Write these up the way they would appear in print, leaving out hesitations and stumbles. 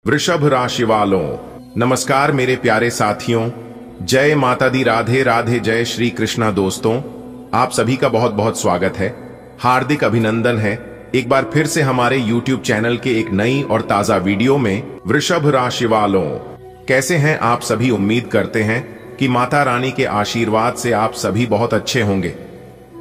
वृषभ राशि वालों, नमस्कार मेरे प्यारे साथियों। जय माता दी, राधे राधे, जय श्री कृष्णा। दोस्तों, आप सभी का बहुत बहुत स्वागत है, हार्दिक अभिनंदन है एक बार फिर से हमारे YouTube चैनल के एक नई और ताजा वीडियो में। वृषभ राशि वालों, कैसे हैं आप सभी? उम्मीद करते हैं कि माता रानी के आशीर्वाद से आप सभी बहुत अच्छे होंगे।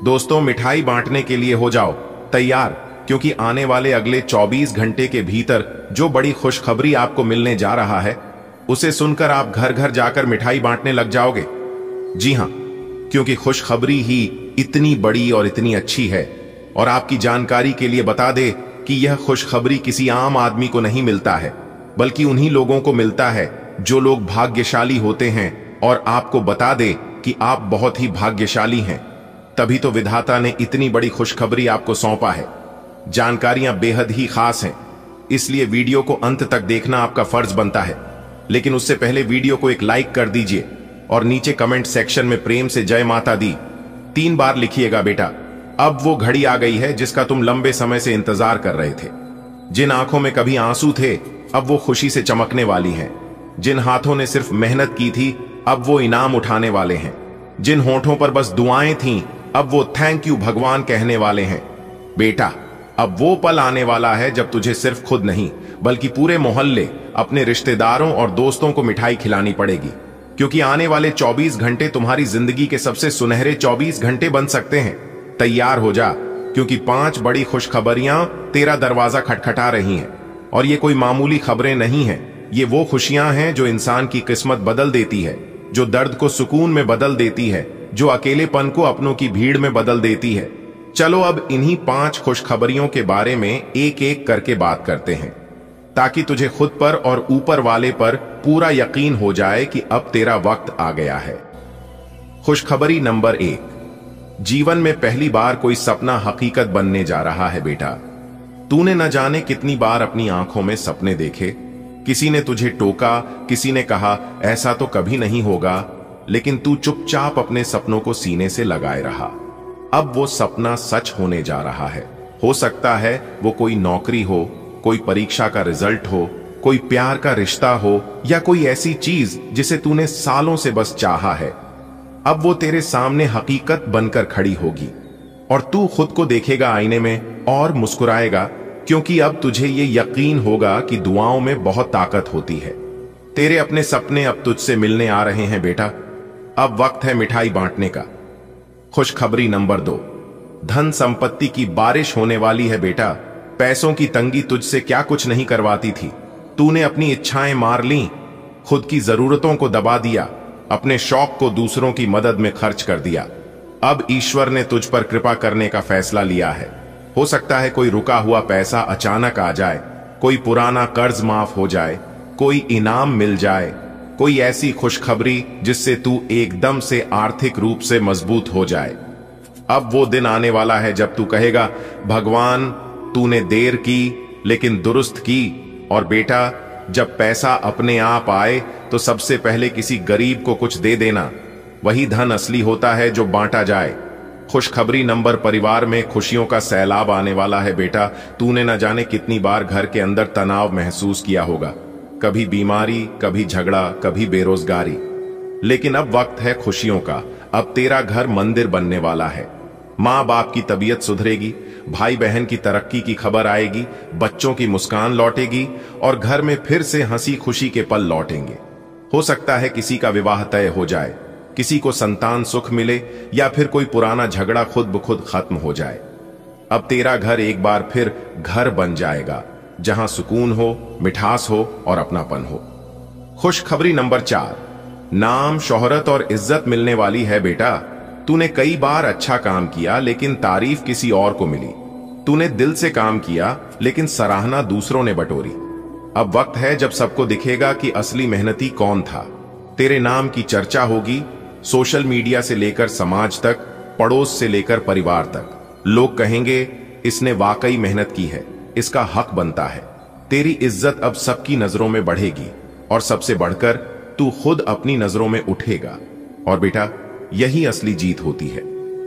दोस्तों, मिठाई बांटने के लिए हो जाओ तैयार, क्योंकि आने वाले अगले 24 घंटे के भीतर जो बड़ी खुशखबरी आपको मिलने जा रहा है, उसे सुनकर आप घर घर जाकर मिठाई बांटने लग जाओगे। जी हां, क्योंकि खुशखबरी ही इतनी बड़ी और इतनी अच्छी है। और आपकी जानकारी के लिए बता दे कि यह खुशखबरी किसी आम आदमी को नहीं मिलता है, बल्कि उन्हीं लोगों को मिलता है जो लोग भाग्यशाली होते हैं। और आपको बता दे कि आप बहुत ही भाग्यशाली हैं, तभी तो विधाता ने इतनी बड़ी खुशखबरी आपको सौंपा है। जानकारियां बेहद ही खास हैं, इसलिए वीडियो को अंत तक देखना आपका फर्ज बनता है। लेकिन उससे पहले वीडियो को एक लाइक कर दीजिए और नीचे कमेंट सेक्शन में प्रेम से जय माता दी 3 बार लिखिएगा। बेटा, अब वो घड़ी आ गई है जिसका तुम लंबे समय से इंतजार कर रहे थे। जिन आंखों में कभी आंसू थे, अब वो खुशी से चमकने वाली हैं। जिन हाथों ने सिर्फ मेहनत की थी, अब वो इनाम उठाने वाले हैं। जिन होठों पर बस दुआएं थीं, अब वो थैंक यू भगवान कहने वाले हैं। बेटा, अब वो पल आने वाला है जब तुझे सिर्फ खुद नहीं, बल्कि पूरे मोहल्ले, अपने रिश्तेदारों और दोस्तों को मिठाई खिलानी पड़ेगी। क्योंकि आने वाले 24 घंटे तुम्हारी जिंदगी के सबसे सुनहरे 24 घंटे बन सकते हैं। तैयार हो जा, क्योंकि 5 बड़ी खुशखबरियां तेरा दरवाजा खटखटा रही हैं। और ये कोई मामूली खबरें नहीं हैं, ये वो खुशियां हैं जो इंसान की किस्मत बदल देती है, जो दर्द को सुकून में बदल देती है, जो अकेलेपन को अपनों की भीड़ में बदल देती है। चलो अब इन्हीं 5 खुशखबरियों के बारे में एक एक करके बात करते हैं, ताकि तुझे खुद पर और ऊपर वाले पर पूरा यकीन हो जाए कि अब तेरा वक्त आ गया है। खुशखबरी नंबर 1, जीवन में पहली बार कोई सपना हकीकत बनने जा रहा है। बेटा, तूने न जाने कितनी बार अपनी आंखों में सपने देखे। किसी ने तुझे टोका, किसी ने कहा ऐसा तो कभी नहीं होगा, लेकिन तू चुपचाप अपने सपनों को सीने से लगाए रहा। अब वो सपना सच होने जा रहा है। हो सकता है वो कोई नौकरी हो, कोई परीक्षा का रिजल्ट हो, कोई प्यार का रिश्ता हो, या कोई ऐसी चीज जिसे तूने सालों से बस चाहा है। अब वो तेरे सामने हकीकत बनकर खड़ी होगी और तू खुद को देखेगा आईने में और मुस्कुराएगा, क्योंकि अब तुझे ये यकीन होगा कि दुआओं में बहुत ताकत होती है। तेरे अपने सपने अब तुझसे मिलने आ रहे हैं। बेटा, अब वक्त है मिठाई बांटने का। खुशखबरी नंबर 2, धन संपत्ति की बारिश होने वाली है। बेटा, पैसों की तंगी तुझसे क्या कुछ नहीं करवाती थी। तूने अपनी इच्छाएं मार लीं, खुद की जरूरतों को दबा दिया, अपने शौक को दूसरों की मदद में खर्च कर दिया। अब ईश्वर ने तुझ पर कृपा करने का फैसला लिया है। हो सकता है कोई रुका हुआ पैसा अचानक आ जाए, कोई पुराना कर्ज माफ हो जाए, कोई इनाम मिल जाए, कोई ऐसी खुशखबरी जिससे तू एकदम से आर्थिक रूप से मजबूत हो जाए। अब वो दिन आने वाला है जब तू कहेगा, भगवान तूने देर की लेकिन दुरुस्त की। और बेटा, जब पैसा अपने आप आए तो सबसे पहले किसी गरीब को कुछ दे देना। वही धन असली होता है जो बांटा जाए। खुशखबरी नंबर, परिवार में खुशियों का सैलाब आने वाला है। बेटा, तूने न जाने कितनी बार घर के अंदर तनाव महसूस किया होगा, कभी बीमारी, कभी झगड़ा, कभी बेरोजगारी। लेकिन अब वक्त है खुशियों का। अब तेरा घर मंदिर बनने वाला है। माँ बाप की तबीयत सुधरेगी, भाई बहन की तरक्की की खबर आएगी, बच्चों की मुस्कान लौटेगी और घर में फिर से हंसी खुशी के पल लौटेंगे। हो सकता है किसी का विवाह तय हो जाए, किसी को संतान सुख मिले, या फिर कोई पुराना झगड़ा खुद ब खुद खत्म हो जाए। अब तेरा घर एक बार फिर घर बन जाएगा, जहां सुकून हो, मिठास हो और अपनापन हो। खुशखबरी नंबर 4, नाम, शोहरत और इज्जत मिलने वाली है। बेटा, तूने कई बार अच्छा काम किया लेकिन तारीफ किसी और को मिली। तूने दिल से काम किया लेकिन सराहना दूसरों ने बटोरी। अब वक्त है जब सबको दिखेगा कि असली मेहनती कौन था। तेरे नाम की चर्चा होगी, सोशल मीडिया से लेकर समाज तक, पड़ोस से लेकर परिवार तक। लोग कहेंगे, इसने वाकई मेहनत की है, इसका हक बनता है। तेरी इज्जत अब सबकी नजरों में बढ़ेगी और सबसे बढ़कर तू खुद अपनी नजरों में उठेगा। और बेटा, यही असली जीत होती है,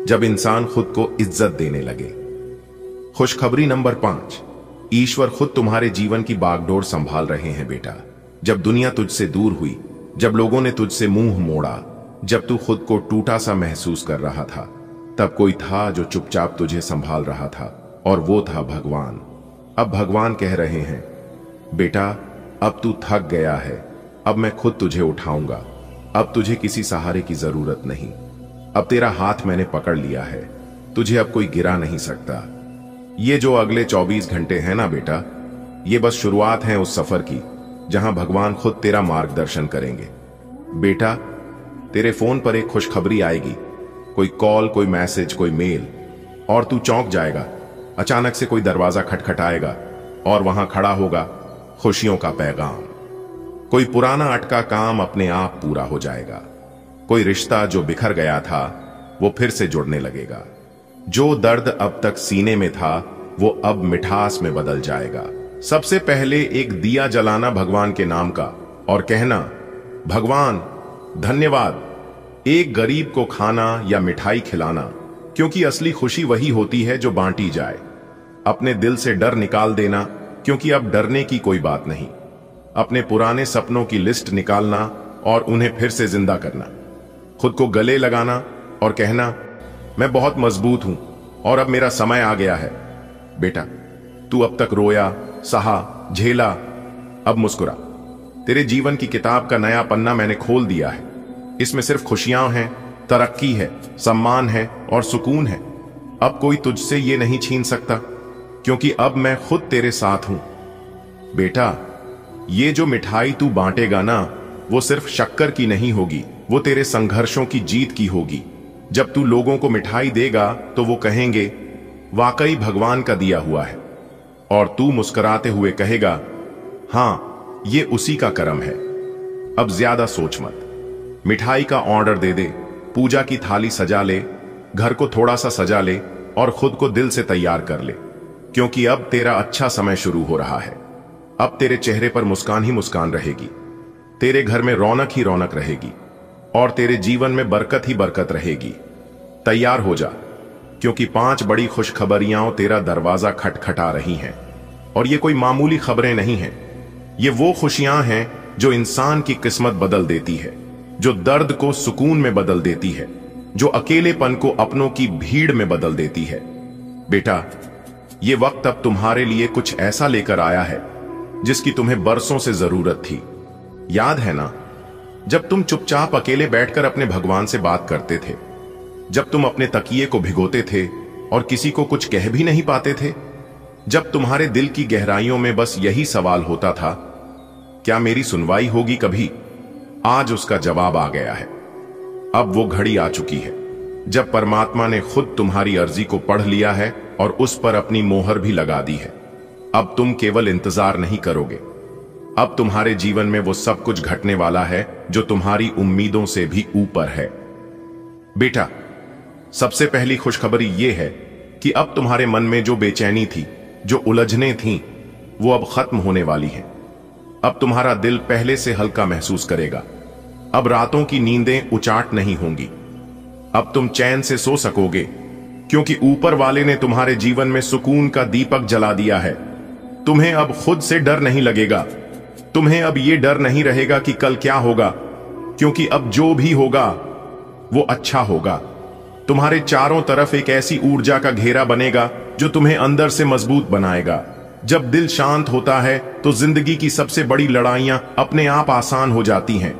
जब इंसान खुद को इज्जत देने लगे। खुशखबरी नंबर 5, ईश्वर खुद तुम्हारे जीवन की बागडोर संभाल रहे हैं बेटा। जब दुनिया तुझसे दूर हुई, जब लोगों ने तुझसे मुंह मोड़ा, जब तू खुद को टूटा सा महसूस कर रहा था, तब कोई था जो चुपचाप तुझे संभाल रहा था, और वो था भगवान। अब भगवान कह रहे हैं, बेटा अब तू थक गया है, अब मैं खुद तुझे उठाऊंगा। अब तुझे किसी सहारे की जरूरत नहीं। अब तेरा हाथ मैंने पकड़ लिया है, तुझे अब कोई गिरा नहीं सकता। ये जो अगले 24 घंटे हैं ना बेटा, ये बस शुरुआत है उस सफर की जहां भगवान खुद तेरा मार्गदर्शन करेंगे। बेटा तेरे फोन पर एक खुशखबरी आएगी, कोई कॉल, कोई मैसेज, कोई मेल, और तू चौंक जाएगा। अचानक से कोई दरवाजा खटखटाएगा और वहां खड़ा होगा खुशियों का पैगाम। कोई पुराना अटका काम अपने आप पूरा हो जाएगा। कोई रिश्ता जो बिखर गया था वो फिर से जुड़ने लगेगा। जो दर्द अब तक सीने में था वो अब मिठास में बदल जाएगा। सबसे पहले एक दिया जलाना भगवान के नाम का और कहना, भगवान धन्यवाद। एक गरीब को खाना या मिठाई खिलाना, क्योंकि असली खुशी वही होती है जो बांटी जाए। अपने दिल से डर निकाल देना, क्योंकि अब डरने की कोई बात नहीं। अपने पुराने सपनों की लिस्ट निकालना और उन्हें फिर से जिंदा करना। खुद को गले लगाना और कहना, मैं बहुत मजबूत हूं और अब मेरा समय आ गया है। बेटा तू अब तक रोया, सहा, झेला, अब मुस्कुरा। तेरे जीवन की किताब का नया पन्ना मैंने खोल दिया है। इसमें सिर्फ खुशियां हैं, तरक्की है, सम्मान है और सुकून है। अब कोई तुझसे ये नहीं छीन सकता, क्योंकि अब मैं खुद तेरे साथ हूं। बेटा ये जो मिठाई तू बांटेगा ना, वो सिर्फ शक्कर की नहीं होगी, वो तेरे संघर्षों की जीत की होगी। जब तू लोगों को मिठाई देगा तो वो कहेंगे, वाकई भगवान का दिया हुआ है, और तू मुस्कुराते हुए कहेगा, हां ये उसी का करम है। अब ज्यादा सोच मत। मिठाई का ऑर्डर दे दे, पूजा की थाली सजा ले, घर को थोड़ा सा सजा ले और खुद को दिल से तैयार कर ले, क्योंकि अब तेरा अच्छा समय शुरू हो रहा है। अब तेरे चेहरे पर मुस्कान ही मुस्कान रहेगी, तेरे घर में रौनक ही रौनक रहेगी और तेरे जीवन में बरकत ही बरकत रहेगी। तैयार हो जा, क्योंकि 5 बड़ी खुशखबरियां तेरा दरवाजा खटखटा रही हैं। और ये कोई मामूली खबरें नहीं हैं, ये वो खुशियां हैं जो इंसान की किस्मत बदल देती है, जो दर्द को सुकून में बदल देती है, जो अकेलेपन को अपनों की भीड़ में बदल देती है। बेटा ये वक्त अब तुम्हारे लिए कुछ ऐसा लेकर आया है जिसकी तुम्हें बरसों से जरूरत थी। याद है ना, जब तुम चुपचाप अकेले बैठकर अपने भगवान से बात करते थे, जब तुम अपने तकिए को भिगोते थे और किसी को कुछ कह भी नहीं पाते थे, जब तुम्हारे दिल की गहराइयों में बस यही सवाल होता था, क्या मेरी सुनवाई होगी कभी? आज उसका जवाब आ गया है। अब वो घड़ी आ चुकी है जब परमात्मा ने खुद तुम्हारी अर्जी को पढ़ लिया है और उस पर अपनी मोहर भी लगा दी है। अब तुम केवल इंतजार नहीं करोगे, अब तुम्हारे जीवन में वो सब कुछ घटने वाला है जो तुम्हारी उम्मीदों से भी ऊपर है। बेटा सबसे पहली खुशखबरी ये है कि अब तुम्हारे मन में जो बेचैनी थी, जो उलझने थीं, वो अब खत्म होने वाली हैं। अब तुम्हारा दिल पहले से हल्का महसूस करेगा। अब रातों की नींदें उचाट नहीं होंगी। अब तुम चैन से सो सकोगे, क्योंकि ऊपर वाले ने तुम्हारे जीवन में सुकून का दीपक जला दिया है। तुम्हें अब खुद से डर नहीं लगेगा। तुम्हें अब यह डर नहीं रहेगा कि कल क्या होगा, क्योंकि अब जो भी होगा वो अच्छा होगा। तुम्हारे चारों तरफ एक ऐसी ऊर्जा का घेरा बनेगा जो तुम्हें अंदर से मजबूत बनाएगा। जब दिल शांत होता है तो जिंदगी की सबसे बड़ी लड़ाइयां अपने आप आसान हो जाती हैं।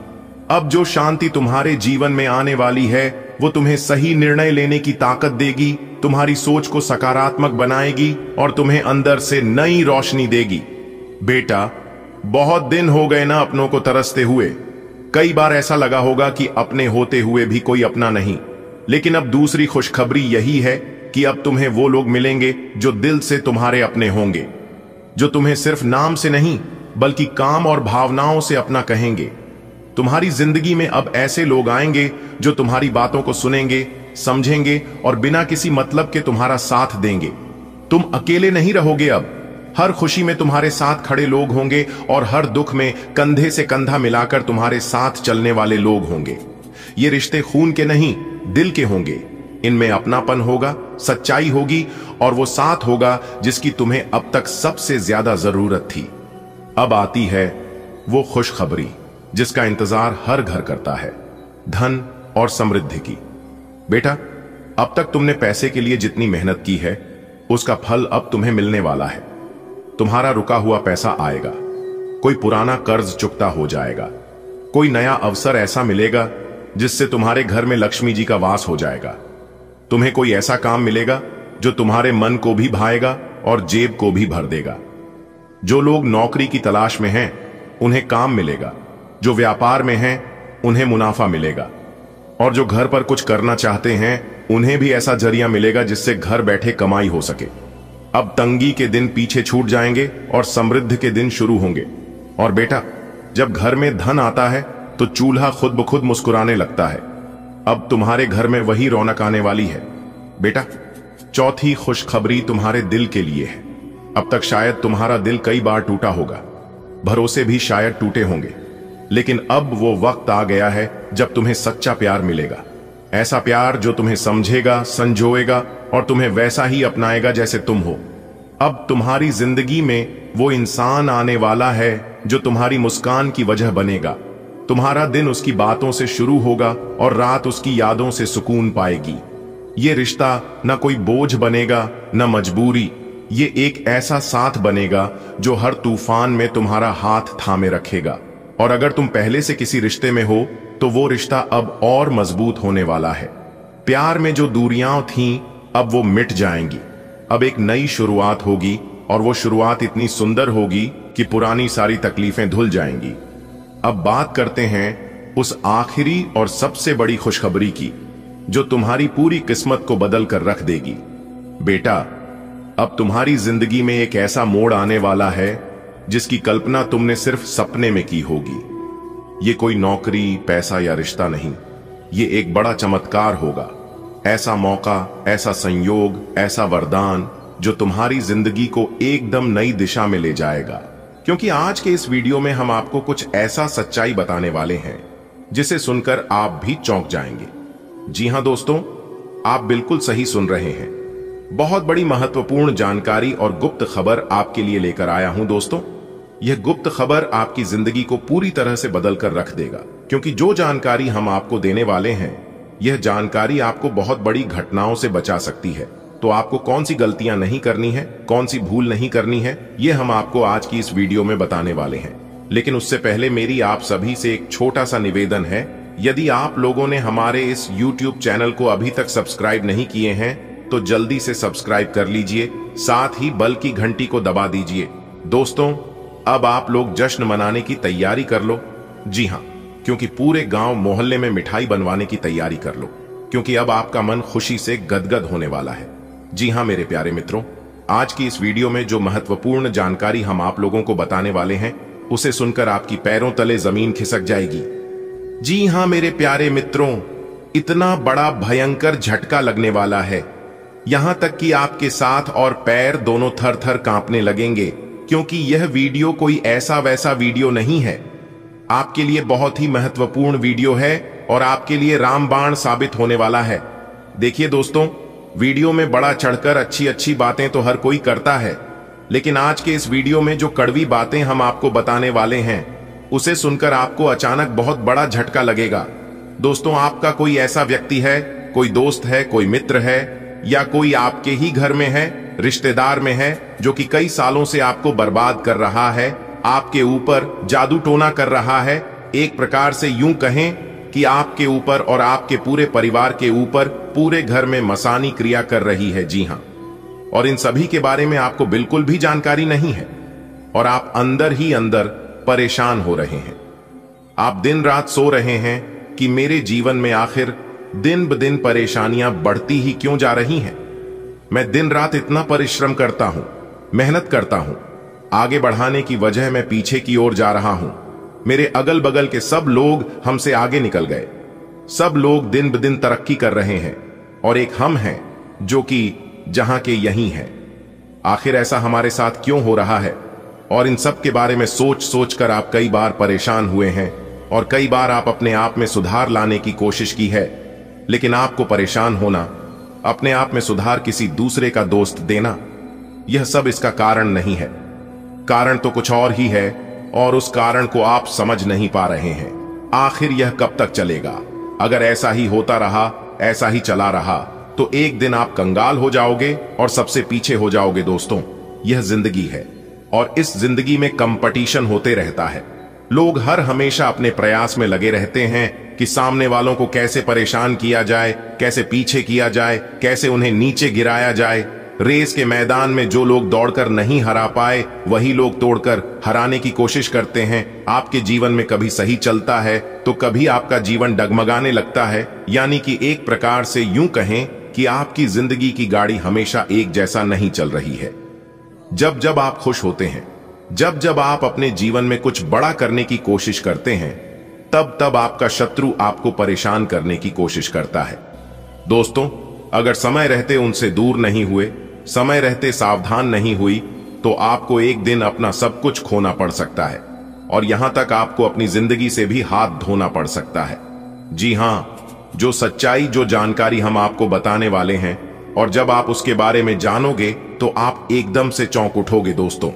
अब जो शांति तुम्हारे जीवन में आने वाली है वो तुम्हें सही निर्णय लेने की ताकत देगी, तुम्हारी सोच को सकारात्मक बनाएगी और तुम्हें अंदर से नई रोशनी देगी। बेटा बहुत दिन हो गए ना अपनों को तरसते हुए। कई बार ऐसा लगा होगा कि अपने होते हुए भी कोई अपना नहीं, लेकिन अब दूसरी खुशखबरी यही है कि अब तुम्हें वो लोग मिलेंगे जो दिल से तुम्हारे अपने होंगे, जो तुम्हें सिर्फ नाम से नहीं बल्कि काम और भावनाओं से अपना कहेंगे। तुम्हारी जिंदगी में अब ऐसे लोग आएंगे जो तुम्हारी बातों को सुनेंगे, समझेंगे और बिना किसी मतलब के तुम्हारा साथ देंगे। तुम अकेले नहीं रहोगे। अब हर खुशी में तुम्हारे साथ खड़े लोग होंगे और हर दुख में कंधे से कंधा मिलाकर तुम्हारे साथ चलने वाले लोग होंगे। ये रिश्ते खून के नहीं दिल के होंगे। इनमें अपनापन होगा, सच्चाई होगी और वो साथ होगा जिसकी तुम्हें अब तक सबसे ज्यादा जरूरत थी। अब आती है वो खुशखबरी जिसका इंतजार हर घर करता है, धन और समृद्धि की। बेटा, अब तक तुमने पैसे के लिए जितनी मेहनत की है उसका फल अब तुम्हें मिलने वाला है। तुम्हारा रुका हुआ पैसा आएगा, कोई पुराना कर्ज चुकता हो जाएगा, कोई नया अवसर ऐसा मिलेगा जिससे तुम्हारे घर में लक्ष्मी जी का वास हो जाएगा। तुम्हें कोई ऐसा काम मिलेगा जो तुम्हारे मन को भी भाएगा और जेब को भी भर देगा। जो लोग नौकरी की तलाश में हैं उन्हें काम मिलेगा, जो व्यापार में हैं उन्हें मुनाफा मिलेगा, और जो घर पर कुछ करना चाहते हैं उन्हें भी ऐसा जरिया मिलेगा जिससे घर बैठे कमाई हो सके। अब तंगी के दिन पीछे छूट जाएंगे और समृद्धि के दिन शुरू होंगे। और बेटा, जब घर में धन आता है तो चूल्हा खुद ब खुद मुस्कुराने लगता है। अब तुम्हारे घर में वही रौनक आने वाली है। बेटा, चौथी खुशखबरी तुम्हारे दिल के लिए है। अब तक शायद तुम्हारा दिल कई बार टूटा होगा, भरोसे भी शायद टूटे होंगे, लेकिन अब वो वक्त आ गया है जब तुम्हें सच्चा प्यार मिलेगा। ऐसा प्यार जो तुम्हें समझेगा, संजोएगा और तुम्हें वैसा ही अपनाएगा जैसे तुम हो। अब तुम्हारी जिंदगी में वो इंसान आने वाला है जो तुम्हारी मुस्कान की वजह बनेगा। तुम्हारा दिन उसकी बातों से शुरू होगा और रात उसकी यादों से सुकून पाएगी। ये रिश्ता न कोई बोझ बनेगा न मजबूरी, ये एक ऐसा साथ बनेगा जो हर तूफान में तुम्हारा हाथ थामे रखेगा। और अगर तुम पहले से किसी रिश्ते में हो तो वो रिश्ता अब और मजबूत होने वाला है। प्यार में जो दूरियां थीं अब वो मिट जाएंगी। अब एक नई शुरुआत होगी और वो शुरुआत इतनी सुंदर होगी कि पुरानी सारी तकलीफें धुल जाएंगी। अब बात करते हैं उस आखिरी और सबसे बड़ी खुशखबरी की जो तुम्हारी पूरी किस्मत को बदल कर रख देगी। बेटा, अब तुम्हारी जिंदगी में एक ऐसा मोड़ आने वाला है जिसकी कल्पना तुमने सिर्फ सपने में की होगी। ये कोई नौकरी, पैसा या रिश्ता नहीं, ये एक बड़ा चमत्कार होगा। ऐसा मौका, ऐसा संयोग, ऐसा वरदान जो तुम्हारी जिंदगी को एकदम नई दिशा में ले जाएगा। क्योंकि आज के इस वीडियो में हम आपको कुछ ऐसा सच्चाई बताने वाले हैं जिसे सुनकर आप भी चौंक जाएंगे। जी हां दोस्तों, आप बिल्कुल सही सुन रहे हैं। बहुत बड़ी महत्वपूर्ण जानकारी और गुप्त खबर आपके लिए लेकर आया हूं दोस्तों। यह गुप्त खबर आपकी जिंदगी को पूरी तरह से बदल कर रख देगा, क्योंकि जो जानकारी हम आपको देने वाले हैं, यह जानकारी आपको बहुत बड़ी घटनाओं से बचा सकती है। तो आपको कौन सी गलतियां नहीं करनी है, कौन सी भूल नहीं करनी है, यह हम आपको आज की इस वीडियो में बताने वाले हैं। लेकिन उससे पहले मेरी आप सभी से एक छोटा सा निवेदन है। यदि आप लोगों ने हमारे इस YouTube चैनल को अभी तक सब्सक्राइब नहीं किए हैं तो जल्दी से सब्सक्राइब कर लीजिए, साथ ही बेल की घंटी को दबा दीजिए। दोस्तों, अब आप लोग जश्न मनाने की तैयारी कर लो। जी हां, क्योंकि पूरे गांव मोहल्ले में मिठाई बनवाने की तैयारी कर लो, क्योंकि अब आपका मन खुशी से गदगद होने वाला है। जी हां मेरे प्यारे मित्रों, आज की इस वीडियो में जो महत्वपूर्ण जानकारी हम आप लोगों को बताने वाले हैं, उसे सुनकर आपकी पैरों तले जमीन खिसक जाएगी। जी हां मेरे प्यारे मित्रों, इतना बड़ा भयंकर झटका लगने वाला है, यहां तक कि आपके साथ और पैर दोनों थर थर कांपने लगेंगे, क्योंकि यह वीडियो कोई ऐसा वैसा वीडियो नहीं है। आपके लिए बहुत ही महत्वपूर्ण वीडियो है और आपके लिए रामबाण साबित होने वाला है। देखिए दोस्तों, वीडियो में बड़ा चढ़कर अच्छी अच्छी बातें तो हर कोई करता है, लेकिन आज के इस वीडियो में जो कड़वी बातें हम आपको बताने वाले हैं, उसे सुनकर आपको अचानक बहुत बड़ा झटका लगेगा। दोस्तों, आपका कोई ऐसा व्यक्ति है, कोई दोस्त है, कोई मित्र है, या कोई आपके ही घर में है, रिश्तेदार में है, जो कि कई सालों से आपको बर्बाद कर रहा है, आपके ऊपर जादू टोना कर रहा है। एक प्रकार से यूं कहें कि आपके ऊपर और आपके पूरे परिवार के ऊपर पूरे घर में मसानी क्रिया कर रही है। जी हां, और इन सभी के बारे में आपको बिल्कुल भी जानकारी नहीं है और आप अंदर ही अंदर परेशान हो रहे हैं। आप दिन रात सो रहे हैं कि मेरे जीवन में आखिर दिन ब दिन परेशानियां बढ़ती ही क्यों जा रही हैं। मैं दिन रात इतना परिश्रम करता हूं, मेहनत करता हूं, आगे बढ़ाने की वजह मैं पीछे की ओर जा रहा हूं। मेरे अगल बगल के सब लोग हमसे आगे निकल गए, सब लोग दिन ब दिन तरक्की कर रहे हैं और एक हम हैं जो कि जहां के यहीं हैं। आखिर ऐसा हमारे साथ क्यों हो रहा है? और इन सब के बारे में सोच सोच कर आप कई बार परेशान हुए हैं और कई बार आप अपने आप में सुधार लाने की कोशिश की है, लेकिन आपको परेशान होना अपने आप में सुधार किसी दूसरे का दोस्त देना, यह सब इसका कारण नहीं है। कारण तो कुछ और ही है और उस कारण को आप समझ नहीं पा रहे हैं। आखिर यह कब तक चलेगा? अगर ऐसा ही होता रहा, ऐसा ही चला रहा, तो एक दिन आप कंगाल हो जाओगे और सबसे पीछे हो जाओगे। दोस्तों, यह जिंदगी है और इस जिंदगी में कंपटीशन होते रहता है। लोग हर हमेशा अपने प्रयास में लगे रहते हैं कि सामने वालों को कैसे परेशान किया जाए, कैसे पीछे किया जाए, कैसे उन्हें नीचे गिराया जाए। रेस के मैदान में जो लोग दौड़कर नहीं हरा पाए, वही लोग तोड़कर हराने की कोशिश करते हैं। आपके जीवन में कभी सही चलता है तो कभी आपका जीवन डगमगाने लगता है। यानी कि एक प्रकार से यूं कहें कि आपकी जिंदगी की गाड़ी हमेशा एक जैसा नहीं चल रही है। जब जब आप खुश होते हैं, जब जब आप अपने जीवन में कुछ बड़ा करने की कोशिश करते हैं, तब तब आपका शत्रु आपको परेशान करने की कोशिश करता है। दोस्तों, अगर समय रहते उनसे दूर नहीं हुए, समय रहते सावधान नहीं हुई, तो आपको एक दिन अपना सब कुछ खोना पड़ सकता है और यहां तक आपको अपनी जिंदगी से भी हाथ धोना पड़ सकता है। जी हां, जो सच्चाई, जो जानकारी हम आपको बताने वाले हैं, और जब आप उसके बारे में जानोगे तो आप एकदम से चौंक उठोगे। दोस्तों,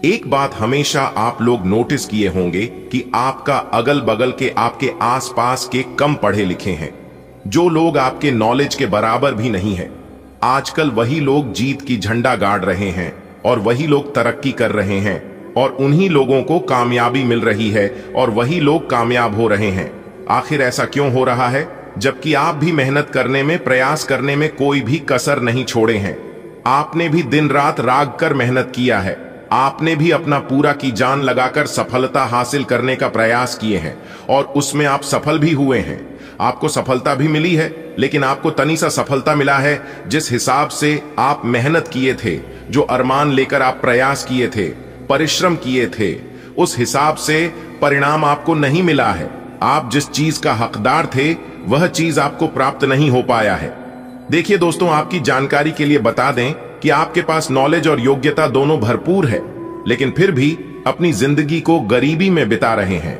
एक बात हमेशा आप लोग नोटिस किए होंगे कि आपका अगल बगल के, आपके आसपास के कम पढ़े लिखे हैं। जो लोग आपके नॉलेज के बराबर भी नहीं है, आजकल वही लोग जीत की झंडा गाड़ रहे हैं और वही लोग तरक्की कर रहे हैं और उन्हीं लोगों को कामयाबी मिल रही है और वही लोग कामयाब हो रहे हैं। आखिर ऐसा क्यों हो रहा है? जबकि आप भी मेहनत करने में, प्रयास करने में कोई भी कसर नहीं छोड़े हैं। आपने भी दिन रात राग कर मेहनत किया है। आपने भी अपना पूरा की जान लगाकर सफलता हासिल करने का प्रयास किए हैं और उसमें आप सफल भी हुए हैं। आपको सफलता भी मिली है, लेकिन आपको तनी सा सफलता मिला है जिस हिसाब से आप मेहनत किए थे, जो अरमान लेकर आप प्रयास किए थे, परिश्रम किए थे, उस हिसाब से परिणाम आपको नहीं मिला है। आप जिस चीज का हकदार थे, वह चीज आपको प्राप्त नहीं हो पाया है। देखिए दोस्तों, आपकी जानकारी के लिए बता दें कि आपके पास नॉलेज और योग्यता दोनों भरपूर है, लेकिन फिर भी अपनी जिंदगी को गरीबी में बिता रहे हैं।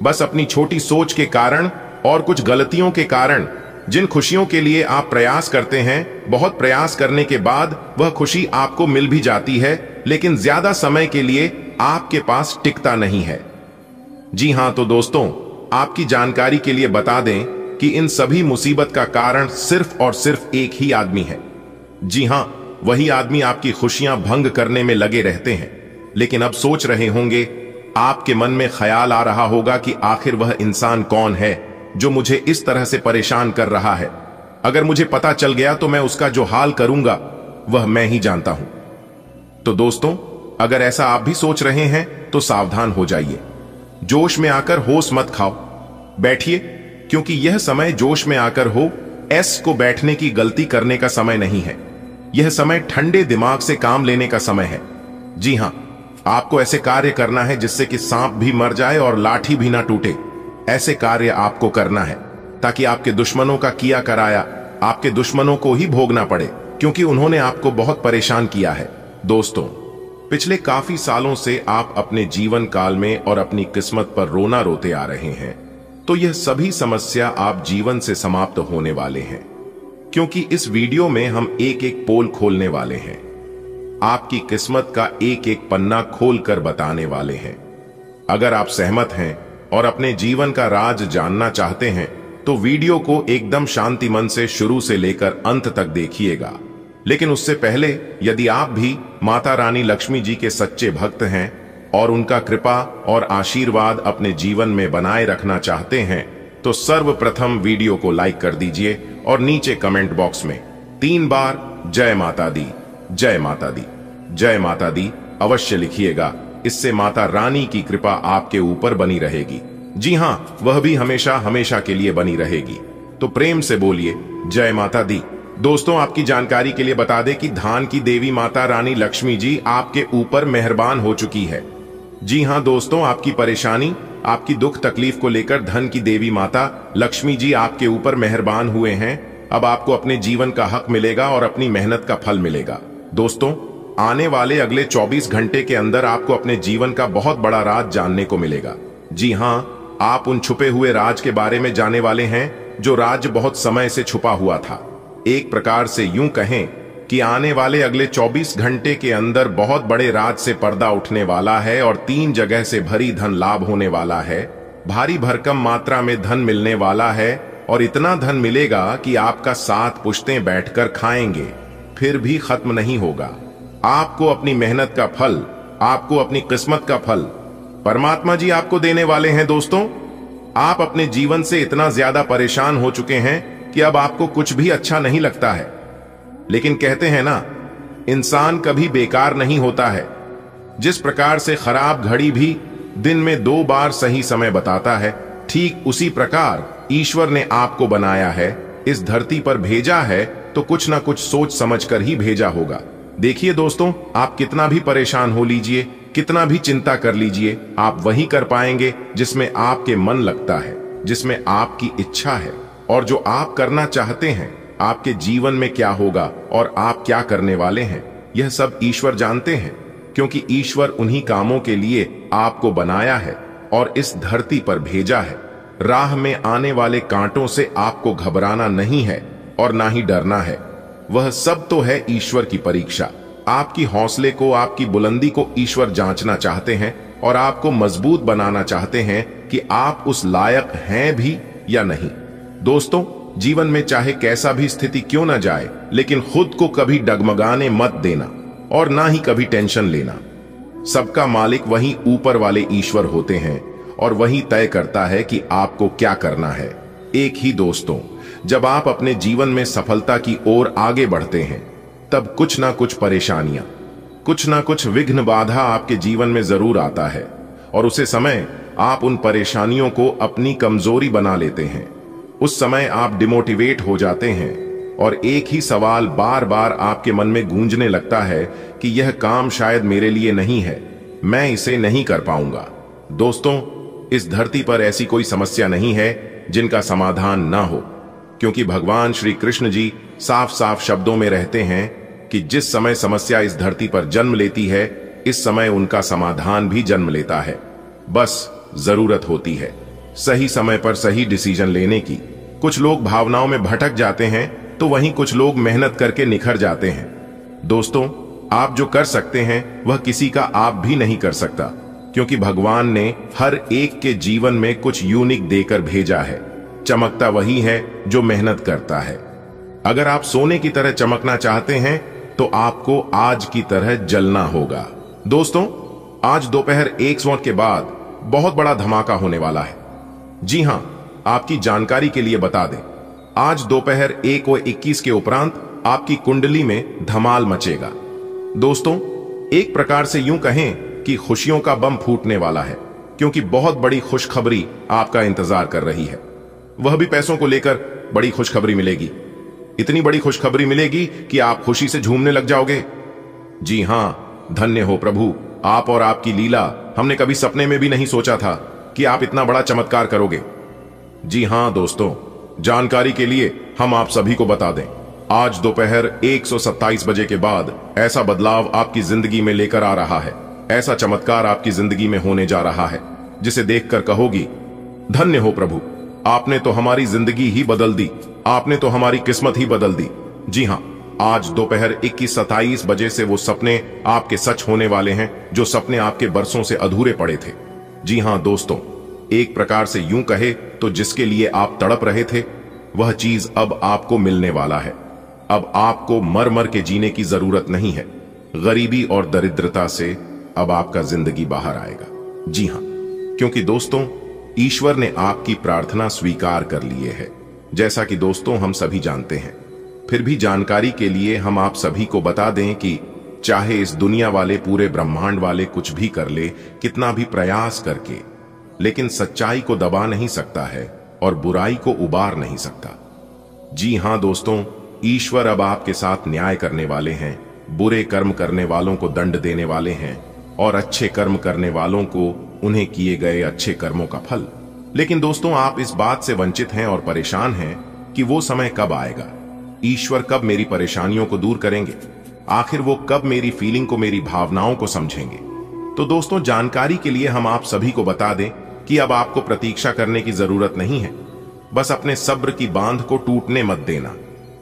बस अपनी छोटी सोच के कारण और कुछ गलतियों के कारण जिन खुशियों के लिए आप प्रयास करते हैं, बहुत प्रयास करने के बाद वह खुशी आपको मिल भी जाती है, लेकिन ज्यादा समय के लिए आपके पास टिकता नहीं है। जी हां, तो दोस्तों, आपकी जानकारी के लिए बता दें कि इन सभी मुसीबत का कारण सिर्फ और सिर्फ एक ही आदमी है। जी हां, वही आदमी आपकी खुशियां भंग करने में लगे रहते हैं। लेकिन अब सोच रहे होंगे, आपके मन में ख्याल आ रहा होगा कि आखिर वह इंसान कौन है जो मुझे इस तरह से परेशान कर रहा है। अगर मुझे पता चल गया तो मैं उसका जो हाल करूंगा वह मैं ही जानता हूं। तो दोस्तों, अगर ऐसा आप भी सोच रहे हैं तो सावधान हो जाइए। जोश में आकर होश मत खाओ, बैठिए, क्योंकि यह समय जोश में आकर हो एस को बैठने की गलती करने का समय नहीं है। यह समय ठंडे दिमाग से काम लेने का समय है। जी हां, आपको ऐसे कार्य करना है जिससे कि सांप भी मर जाए और लाठी भी ना टूटे। ऐसे कार्य आपको करना है ताकि आपके दुश्मनों का किया कराया आपके दुश्मनों को ही भोगना पड़े, क्योंकि उन्होंने आपको बहुत परेशान किया है। दोस्तों, पिछले काफी सालों से आप अपने जीवन काल में और अपनी किस्मत पर रोना रोते आ रहे हैं, तो यह सभी समस्या आप जीवन से समाप्त होने वाले हैं, क्योंकि इस वीडियो में हम एक एक पोल खोलने वाले हैं। आपकी किस्मत का एक एक पन्ना खोलकर बताने वाले हैं। अगर आप सहमत हैं और अपने जीवन का राज जानना चाहते हैं तो वीडियो को एकदम शांति मन से शुरू से लेकर अंत तक देखिएगा। लेकिन उससे पहले, यदि आप भी माता रानी लक्ष्मी जी के सच्चे भक्त हैं और उनका कृपा और आशीर्वाद अपने जीवन में बनाए रखना चाहते हैं, तो सर्वप्रथम वीडियो को लाइक कर दीजिए और नीचे कमेंट बॉक्स में 3 बार जय माता दी, जय माता दी, जय माता दी अवश्य लिखिएगा। इससे माता रानी की कृपा आपके ऊपर बनी रहेगी। जी हां, वह भी हमेशा हमेशा के लिए बनी रहेगी। तो प्रेम से बोलिए जय माता दी। दोस्तों, आपकी जानकारी के लिए बता दें कि धान की देवी माता रानी लक्ष्मी जी आपके ऊपर मेहरबान हो चुकी है। जी हां दोस्तों, आपकी परेशानी, आपकी दुख तकलीफ को लेकर धन की देवी माता लक्ष्मी जी आपके ऊपर मेहरबान हुए हैं। अब आपको अपने जीवन का हक मिलेगा और अपनी मेहनत का फल मिलेगा। दोस्तों, आने वाले अगले 24 घंटे के अंदर आपको अपने जीवन का बहुत बड़ा राज जानने को मिलेगा। जी हां, आप उन छुपे हुए राज के बारे में जानने वाले हैं जो राज बहुत समय से छुपा हुआ था। एक प्रकार से यूं कहें कि आने वाले अगले 24 घंटे के अंदर बहुत बड़े राज से पर्दा उठने वाला है और 3 जगह से भरी धन लाभ होने वाला है। भारी भरकम मात्रा में धन मिलने वाला है और इतना धन मिलेगा कि आपका 7 पुश्तें बैठकर खाएंगे, फिर भी खत्म नहीं होगा। आपको अपनी मेहनत का फल, आपको अपनी किस्मत का फल परमात्मा जी आपको देने वाले हैं। दोस्तों, आप अपने जीवन से इतना ज्यादा परेशान हो चुके हैं कि अब आपको कुछ भी अच्छा नहीं लगता है। लेकिन कहते हैं ना, इंसान कभी बेकार नहीं होता है। जिस प्रकार से खराब घड़ी भी दिन में 2 बार सही समय बताता है, ठीक उसी प्रकार ईश्वर ने आपको बनाया है, इस धरती पर भेजा है, तो कुछ ना कुछ सोच समझकर ही भेजा होगा। देखिए दोस्तों, आप कितना भी परेशान हो लीजिए, कितना भी चिंता कर लीजिए, आप वही कर पाएंगे जिसमें आपके मन लगता है, जिसमें आपकी इच्छा है। और जो आप करना चाहते हैं, आपके जीवन में क्या होगा और आप क्या करने वाले हैं, यह सब ईश्वर जानते हैं, क्योंकि ईश्वर उन्हीं कामों के लिए आपको बनाया है और इस धरती पर भेजा है। राह में आने वाले कांटों से आपको घबराना नहीं है और ना ही डरना है। वह सब तो है ईश्वर की परीक्षा। आपकी हौसले को, आपकी बुलंदी को ईश्वर जांचना चाहते हैं और आपको मजबूत बनाना चाहते हैं कि आप उस लायक हैं भी या नहीं। दोस्तों, जीवन में चाहे कैसा भी स्थिति क्यों ना जाए, लेकिन खुद को कभी डगमगाने मत देना और ना ही कभी टेंशन लेना। सबका मालिक वही ऊपर वाले ईश्वर होते हैं और वही तय करता है कि आपको क्या करना है। एक ही दोस्तों, जब आप अपने जीवन में सफलता की ओर आगे बढ़ते हैं, तब कुछ ना कुछ परेशानियां, कुछ ना कुछ विघ्न बाधा आपके जीवन में जरूर आता है और उसे समय आप उन परेशानियों को अपनी कमजोरी बना लेते हैं। उस समय आप डिमोटिवेट हो जाते हैं और एक ही सवाल बार बार आपके मन में गूंजने लगता है कि यह काम शायद मेरे लिए नहीं है, मैं इसे नहीं कर पाऊंगा। दोस्तों, इस धरती पर ऐसी कोई समस्या नहीं है जिनका समाधान ना हो, क्योंकि भगवान श्री कृष्ण जी साफ साफ शब्दों में रहते हैं कि जिस समय समस्या इस धरती पर जन्म लेती है, इस समय उनका समाधान भी जन्म लेता है। बस जरूरत होती है सही समय पर सही डिसीजन लेने की। कुछ लोग भावनाओं में भटक जाते हैं, तो वहीं कुछ लोग मेहनत करके निखर जाते हैं। दोस्तों, आप जो कर सकते हैं वह किसी का आप भी नहीं कर सकता, क्योंकि भगवान ने हर एक के जीवन में कुछ यूनिक देकर भेजा है। चमकता वही है जो मेहनत करता है। अगर आप सोने की तरह चमकना चाहते हैं, तो आपको आज की तरह जलना होगा। दोस्तों, आज दोपहर 1 के बाद बहुत बड़ा धमाका होने वाला है। जी हां, आपकी जानकारी के लिए बता दें, आज दोपहर 1:21 के उपरांत आपकी कुंडली में धमाल मचेगा। दोस्तों, एक प्रकार से यूं कहें कि खुशियों का बम फूटने वाला है, क्योंकि बहुत बड़ी खुशखबरी आपका इंतजार कर रही है। वह भी पैसों को लेकर बड़ी खुशखबरी मिलेगी। इतनी बड़ी खुशखबरी मिलेगी कि आप खुशी से झूमने लग जाओगे। जी हां, धन्य हो प्रभु, आप और आपकी लीला हमने कभी सपने में भी नहीं सोचा था कि आप इतना बड़ा चमत्कार करोगे। जी हां दोस्तों, जानकारी के लिए हम आप सभी को बता दें, आज दोपहर 127 बजे के बाद ऐसा बदलाव आपकी जिंदगी में लेकर आ रहा है, ऐसा चमत्कार आपकी जिंदगी में होने जा रहा है, जिसे देखकर कहोगी, धन्य हो प्रभु, आपने तो हमारी जिंदगी ही बदल दी, आपने तो हमारी किस्मत ही बदल दी। जी हां, आज दोपहर 21:27 बजे से वो सपने आपके सच होने वाले हैं, जो सपने आपके बरसों से अधूरे पड़े थे। जी हां दोस्तों, एक प्रकार से यूं कहे तो जिसके लिए आप तड़प रहे थे, वह चीज अब आपको मिलने वाला है। अब आपको मर मर के जीने की जरूरत नहीं है। गरीबी और दरिद्रता से अब आपका जिंदगी बाहर आएगा। जी हां, क्योंकि दोस्तों, ईश्वर ने आपकी प्रार्थना स्वीकार कर लिए है, जैसा कि दोस्तों हम सभी जानते हैं। फिर भी जानकारी के लिए हम आप सभी को बता दें कि चाहे इस दुनिया वाले, पूरे ब्रह्मांड वाले कुछ भी कर ले, कितना भी प्रयास करके, लेकिन सच्चाई को दबा नहीं सकता है और बुराई को उबार नहीं सकता। जी हां दोस्तों, ईश्वर अब आपके साथ न्याय करने वाले हैं, बुरे कर्म करने वालों को दंड देने वाले हैं और अच्छे कर्म करने वालों को उन्हें किए गए अच्छे कर्मों का फल। लेकिन दोस्तों, आप इस बात से वंचित हैं और परेशान हैं कि वो समय कब आएगा, ईश्वर कब मेरी परेशानियों को दूर करेंगे, आखिर वो कब मेरी फीलिंग को, मेरी भावनाओं को समझेंगे। तो दोस्तों, जानकारी के लिए हम आप सभी को बता दें कि अब आपको प्रतीक्षा करने की जरूरत नहीं है। बस अपने सब्र की बांध को टूटने मत देना।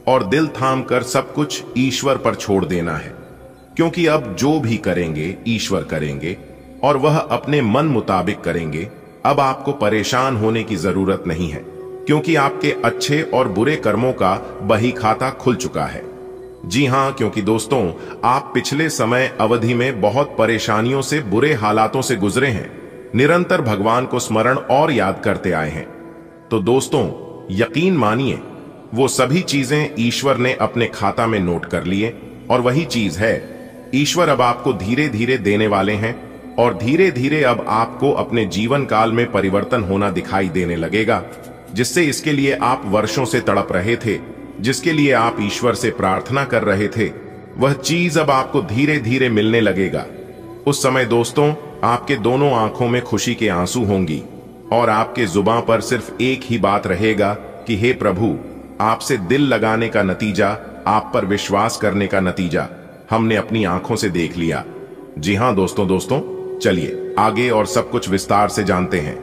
और दिल थाम कर सब कुछ ईश्वर पर छोड़ देना है, क्योंकि अब जो भी करेंगे ईश्वर करेंगे और वह अपने मन मुताबिक करेंगे। अब आपको परेशान होने की जरूरत नहीं है, क्योंकि आपके अच्छे और बुरे कर्मों का बही खाता खुल चुका है। जी हां, क्योंकि दोस्तों, आप पिछले समय अवधि में बहुत परेशानियों से, बुरे हालातों से गुजरे हैं, निरंतर भगवान को स्मरण और याद करते आए हैं। तो दोस्तों, यकीन मानिए, वो सभी चीजें ईश्वर ने अपने खाता में नोट कर लिए, और वही चीज है, ईश्वर अब आपको धीरे धीरे देने वाले हैं, और धीरे धीरे अब आपको अपने जीवन काल में परिवर्तन होना दिखाई देने लगेगा, जिससे इसके लिए आप वर्षों से तड़प रहे थे, जिसके लिए आप ईश्वर से प्रार्थना कर रहे थे, वह चीज अब आपको धीरे धीरे मिलने लगेगा। उस समय दोस्तों, आपके दोनों आंखों में खुशी के आंसू होंगी, और आपके जुबान पर सिर्फ एक ही बात रहेगा कि हे प्रभु, आपसे दिल लगाने का नतीजा, आप पर विश्वास करने का नतीजा हमने अपनी आंखों से देख लिया। जी हां दोस्तों, चलिए आगे और सब कुछ विस्तार से जानते हैं।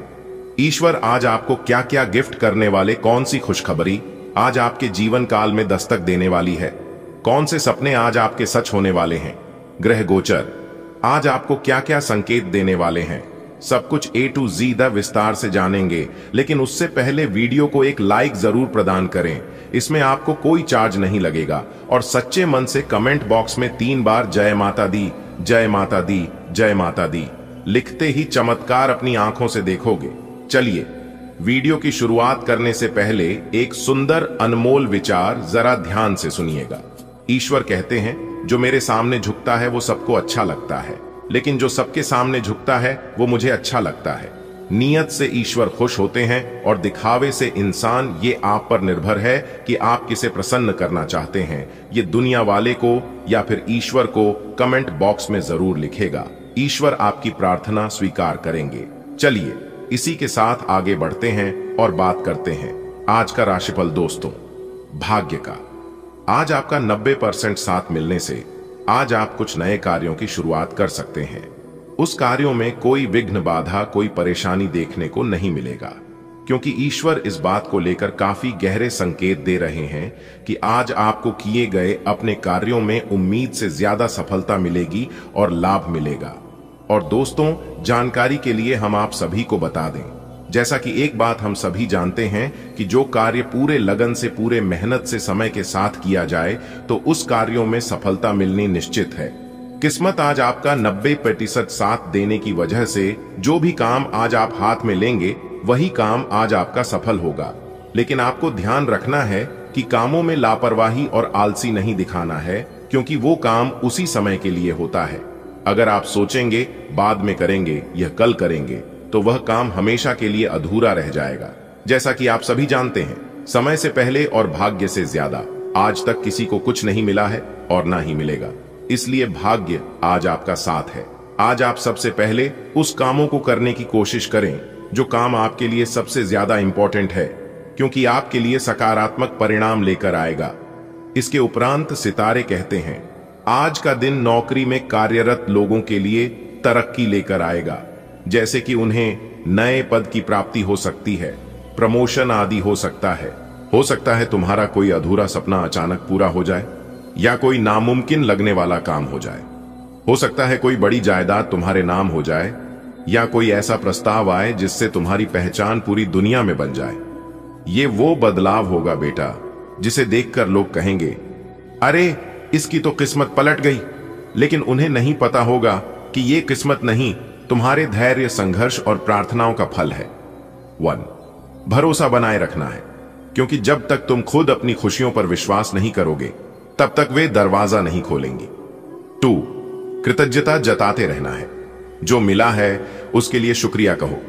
ईश्वर आज आपको क्या क्या गिफ्ट करने वाले, कौन सी खुशखबरी आज आपके जीवन काल में दस्तक देने वाली है, कौन से सपने आज आपके सच होने वाले हैं, ग्रह गोचर आज आपको क्या क्या संकेत देने वाले हैं, सब कुछ A to Z विस्तार से जानेंगे। लेकिन उससे पहले वीडियो को एक लाइक जरूर प्रदान करें, इसमें आपको कोई चार्ज नहीं लगेगा, और सच्चे मन से कमेंट बॉक्स में 3 बार जय माता दी, जय माता दी, जय माता दी लिखते ही चमत्कार अपनी आंखों से देखोगे। चलिए, वीडियो की शुरुआत करने से पहले एक सुंदर अनमोल विचार जरा ध्यान से सुनिएगा। ईश्वर कहते हैं, जो मेरे सामने झुकता है वो सबको अच्छा लगता है, लेकिन जो सबके सामने झुकता है वो मुझे अच्छा लगता है। नियत से ईश्वर खुश होते हैं, और दिखावे से इंसान। ये आप पर निर्भर है कि आप किसे प्रसन्न करना चाहते हैं। ये दुनिया वाले को या फिर ईश्वर को कमेंट बॉक्स में जरूर लिखेगा। ईश्वर आपकी प्रार्थना स्वीकार करेंगे। चलिए, इसी के साथ आगे बढ़ते हैं और बात करते हैं आज का राशिफल। दोस्तों, भाग्य का आज आपका 90% साथ मिलने से आज आप कुछ नए कार्यों की शुरुआत कर सकते हैं। उस कार्यों में कोई विघ्न, बाधा, कोई परेशानी देखने को नहीं मिलेगा, क्योंकि ईश्वर इस बात को लेकर काफी गहरे संकेत दे रहे हैं कि आज आपको किए गए अपने कार्यों में उम्मीद से ज्यादा सफलता मिलेगी और लाभ मिलेगा। और दोस्तों, जानकारी के लिए हम आप सभी को बता दें, जैसा कि एक बात हम सभी जानते हैं कि जो कार्य पूरे लगन से, पूरे मेहनत से, समय के साथ किया जाए तो उस कार्यों में सफलता मिलनी निश्चित है। किस्मत आज आपका 90% साथ देने की वजह से जो भी काम आज आप हाथ में लेंगे वही काम आज आपका सफल होगा। लेकिन आपको ध्यान रखना है कि कामों में लापरवाही और आलसी नहीं दिखाना है, क्योंकि वो काम उसी समय के लिए होता है। अगर आप सोचेंगे बाद में करेंगे, यह कल करेंगे, तो वह काम हमेशा के लिए अधूरा रह जाएगा। जैसा कि आप सभी जानते हैं, समय से पहले और भाग्य से ज्यादा आज तक किसी को कुछ नहीं मिला है और ना ही मिलेगा। इसलिए भाग्य आज आपका साथ है। आज आप सबसे पहले उस कामों को करने की कोशिश करें जो काम आपके लिए सबसे ज्यादा इंपॉर्टेंट है, क्योंकि आपके लिए सकारात्मक परिणाम लेकर आएगा। इसके उपरांत सितारे कहते हैं, आज का दिन नौकरी में कार्यरत लोगों के लिए तरक्की लेकर आएगा, जैसे कि उन्हें नए पद की प्राप्ति हो सकती है, प्रमोशन आदि हो सकता है तुम्हारा कोई अधूरा सपना अचानक पूरा हो जाए, या कोई नामुमकिन लगने वाला काम हो जाए। हो सकता है कोई बड़ी जायदाद तुम्हारे नाम हो जाए, या कोई ऐसा प्रस्ताव आए जिससे तुम्हारी पहचान पूरी दुनिया में बन जाए। ये वो बदलाव होगा बेटा, जिसे देखकर लोग कहेंगे, अरे इसकी तो किस्मत पलट गई। लेकिन उन्हें नहीं पता होगा कि ये किस्मत नहीं, तुम्हारे धैर्य, संघर्ष और प्रार्थनाओं का फल है। 1. भरोसा बनाए रखना है, क्योंकि जब तक तुम खुद अपनी खुशियों पर विश्वास नहीं करोगे तब तक वे दरवाजा नहीं खोलेंगी। 2. कृतज्ञता जताते रहना है। जो मिला है उसके लिए शुक्रिया कहो,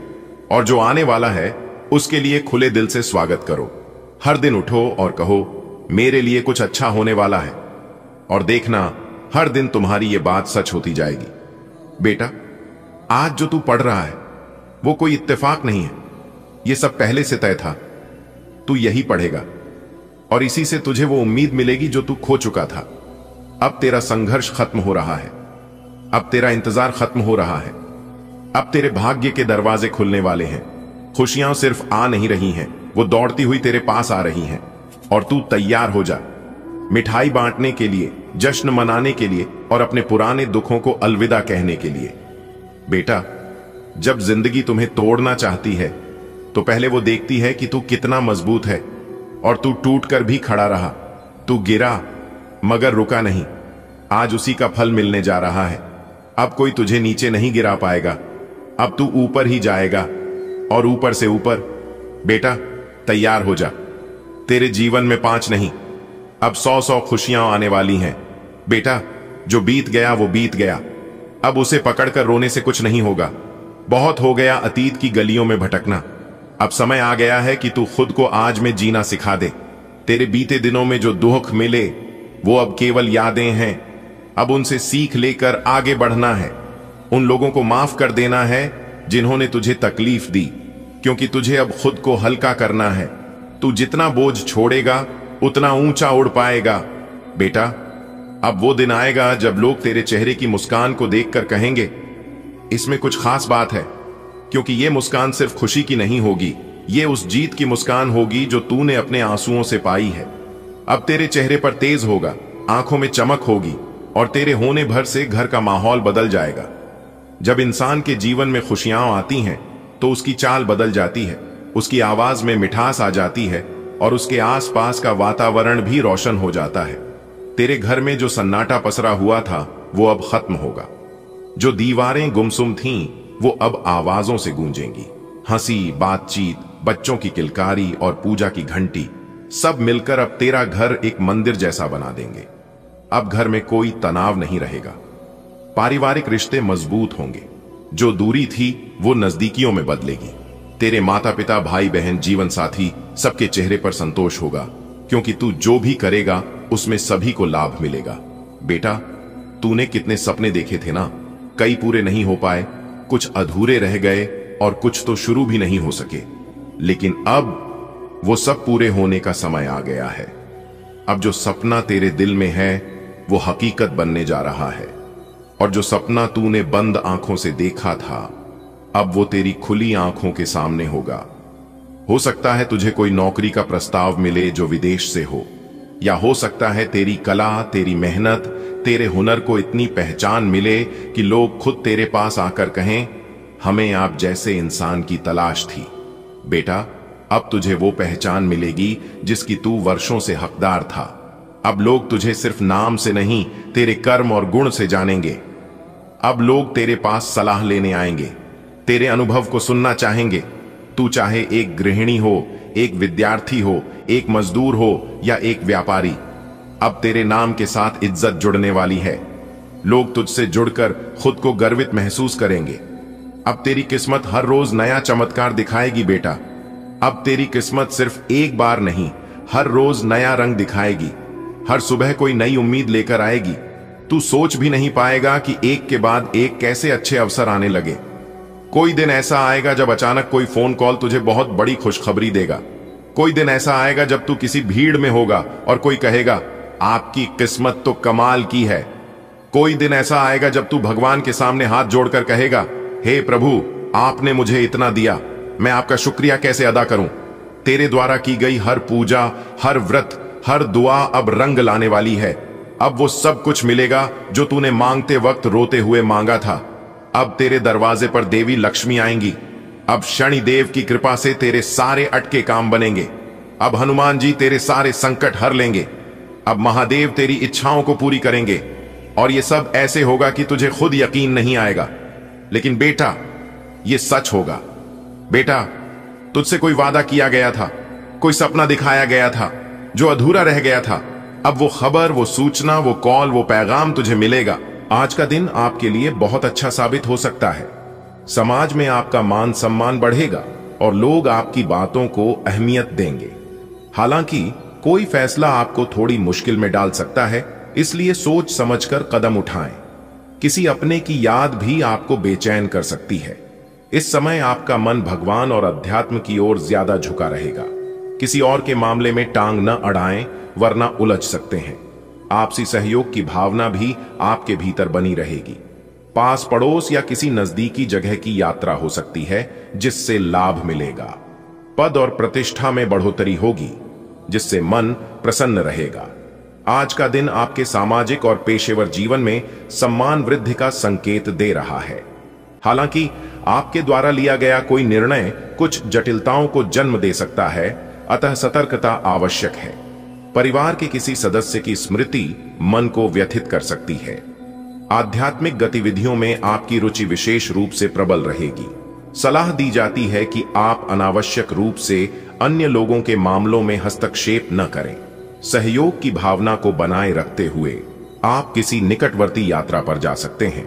और जो आने वाला है उसके लिए खुले दिल से स्वागत करो। हर दिन उठो और कहो, मेरे लिए कुछ अच्छा होने वाला है, और देखना हर दिन तुम्हारी ये बात सच होती जाएगी। बेटा, आज जो तू पढ़ रहा है वो कोई इत्तेफाक नहीं है, ये सब पहले से तय था। तू यही पढ़ेगा और इसी से तुझे वो उम्मीद मिलेगी जो तू खो चुका था। अब तेरा संघर्ष खत्म हो रहा है, अब तेरा इंतजार खत्म हो रहा है, अब तेरे भाग्य के दरवाजे खुलने वाले हैं। खुशियां सिर्फ आ नहीं रही हैं, वो दौड़ती हुई तेरे पास आ रही हैं, और तू तैयार हो जा, मिठाई बांटने के लिए, जश्न मनाने के लिए और अपने पुराने दुखों को अलविदा कहने के लिए। बेटा, जब जिंदगी तुम्हें तोड़ना चाहती है तो पहले वो देखती है कि तू कितना मजबूत है, और तू टूट कर भी खड़ा रहा। तू गिरा मगर रुका नहीं। आज उसी का फल मिलने जा रहा है। अब कोई तुझे नीचे नहीं गिरा पाएगा। अब तू ऊपर ही जाएगा, और ऊपर से ऊपर। बेटा, तैयार हो जा। तेरे जीवन में 5 नहीं, अब 100 खुशियां आने वाली हैं। बेटा, जो बीत गया वो बीत गया। अब उसे पकड़कर रोने से कुछ नहीं होगा। बहुत हो गया अतीत की गलियों में भटकना। अब समय आ गया है कि तू खुद को आज में जीना सिखा दे। तेरे बीते दिनों में जो दुख मिले वो अब केवल यादें हैं। अब उनसे सीख लेकर आगे बढ़ना है। उन लोगों को माफ कर देना है जिन्होंने तुझे तकलीफ दी, क्योंकि तुझे अब खुद को हल्का करना है। तू जितना बोझ छोड़ेगा उतना ऊंचा उड़ पाएगा। बेटा, अब वो दिन आएगा जब लोग तेरे चेहरे की मुस्कान को देखकर कहेंगे, इसमें कुछ खास बात है। क्योंकि ये मुस्कान सिर्फ खुशी की नहीं होगी, ये उस जीत की मुस्कान होगी जो तूने अपने आंसुओं से पाई है। अब तेरे चेहरे पर तेज होगा, आंखों में चमक होगी, और तेरे होने भर से घर का माहौल बदल जाएगा। जब इंसान के जीवन में खुशियां आती हैं तो उसकी चाल बदल जाती है, उसकी आवाज में मिठास आ जाती है, और उसके आसपास का वातावरण भी रोशन हो जाता है। तेरे घर में जो सन्नाटा पसरा हुआ था वो अब खत्म होगा। जो दीवारें गुमसुम थीं वो अब आवाजों से गूंजेंगी। हंसी, बातचीत, बच्चों की किलकारी और पूजा की घंटी सब मिलकर अब तेरा घर एक मंदिर जैसा बना देंगे। अब घर में कोई तनाव नहीं रहेगा। पारिवारिक रिश्ते मजबूत होंगे। जो दूरी थी वो नजदीकियों में बदलेगी। तेरे माता पिता, भाई बहन, जीवन साथी सबके चेहरे पर संतोष होगा, क्योंकि तू जो भी करेगा उसमें सभी को लाभ मिलेगा। बेटा, तूने कितने सपने देखे थे ना, कई पूरे नहीं हो पाए, कुछ अधूरे रह गए और कुछ तो शुरू भी नहीं हो सके, लेकिन अब वो सब पूरे होने का समय आ गया है। अब जो सपना तेरे दिल में है वो हकीकत बनने जा रहा है, और जो सपना तूने बंद आंखों से देखा था अब वो तेरी खुली आंखों के सामने होगा। हो सकता है तुझे कोई नौकरी का प्रस्ताव मिले जो विदेश से हो, या हो सकता है तेरी कला, तेरी मेहनत, तेरे हुनर को इतनी पहचान मिले कि लोग खुद तेरे पास आकर कहें, हमें आप जैसे इंसान की तलाश थी। बेटा, अब तुझे वो पहचान मिलेगी जिसकी तू वर्षों से हकदार था। अब लोग तुझे सिर्फ नाम से नहीं, तेरे कर्म और गुण से जानेंगे। अब लोग तेरे पास सलाह लेने आएंगे, तेरे अनुभव को सुनना चाहेंगे। तू चाहे एक गृहिणी हो, एक विद्यार्थी हो, एक मजदूर हो या एक व्यापारी, अब तेरे नाम के साथ इज्जत जुड़ने वाली है। लोग तुझसे जुड़कर खुद को गर्वित महसूस करेंगे। अब तेरी किस्मत हर रोज नया चमत्कार दिखाएगी बेटा। अब तेरी किस्मत सिर्फ एक बार नहीं, हर रोज नया रंग दिखाएगी। हर सुबह कोई नई उम्मीद लेकर आएगी। तू सोच भी नहीं पाएगा कि एक के बाद एक कैसे अच्छे अवसर आने लगे। कोई दिन ऐसा आएगा जब अचानक कोई फोन कॉल तुझे बहुत बड़ी खुशखबरी देगा। कोई दिन ऐसा आएगा जब तू किसी भीड़ में होगा और कोई कहेगा, आपकी किस्मत तो कमाल की है। कोई दिन ऐसा आएगा जब तू भगवान के सामने हाथ जोड़कर कहेगा, हे प्रभु, आपने मुझे इतना दिया, मैं आपका शुक्रिया कैसे अदा करूं। तेरे द्वारा की गई हर पूजा, हर व्रत, हर दुआ अब रंग लाने वाली है। अब वो सब कुछ मिलेगा जो तूने मांगते वक्त रोते हुए मांगा था। अब तेरे दरवाजे पर देवी लक्ष्मी आएंगी। अब शनि देव की कृपा से तेरे सारे अटके काम बनेंगे। अब हनुमान जी तेरे सारे संकट हर लेंगे। अब महादेव तेरी इच्छाओं को पूरी करेंगे। और ये सब ऐसे होगा कि तुझे खुद यकीन नहीं आएगा, लेकिन बेटा ये सच होगा। बेटा, तुझसे कोई वादा किया गया था, कोई सपना दिखाया गया था जो अधूरा रह गया था। अब वो खबर, वो सूचना, वो कॉल, वो पैगाम तुझे मिलेगा। आज का दिन आपके लिए बहुत अच्छा साबित हो सकता है। समाज में आपका मान सम्मान बढ़ेगा और लोग आपकी बातों को अहमियत देंगे। हालांकि कोई फैसला आपको थोड़ी मुश्किल में डाल सकता है, इसलिए सोच समझकर कदम उठाएं। किसी अपने की याद भी आपको बेचैन कर सकती है। इस समय आपका मन भगवान और अध्यात्म की ओर ज्यादा झुका रहेगा। किसी और के मामले में टांग न अड़ाएं, वरना उलझ सकते हैं। आपसी सहयोग की भावना भी आपके भीतर बनी रहेगी। पास पड़ोस या किसी नजदीकी जगह की यात्रा हो सकती है जिससे लाभ मिलेगा। पद और प्रतिष्ठा में बढ़ोतरी होगी जिससे मन प्रसन्न रहेगा। आज का दिन आपके सामाजिक और पेशेवर जीवन में सम्मान वृद्धि का संकेत दे रहा है। हालांकि आपके द्वारा लिया गया कोई निर्णय कुछ जटिलताओं को जन्म दे सकता है, अतः सतर्कता आवश्यक है। परिवार के किसी सदस्य की स्मृति मन को व्यथित कर सकती है। आध्यात्मिक गतिविधियों में आपकी रुचि विशेष रूप से प्रबल रहेगी। सलाह दी जाती है कि आप अनावश्यक रूप से अन्य लोगों के मामलों में हस्तक्षेप न करें। सहयोग की भावना को बनाए रखते हुए आप किसी निकटवर्ती यात्रा पर जा सकते हैं,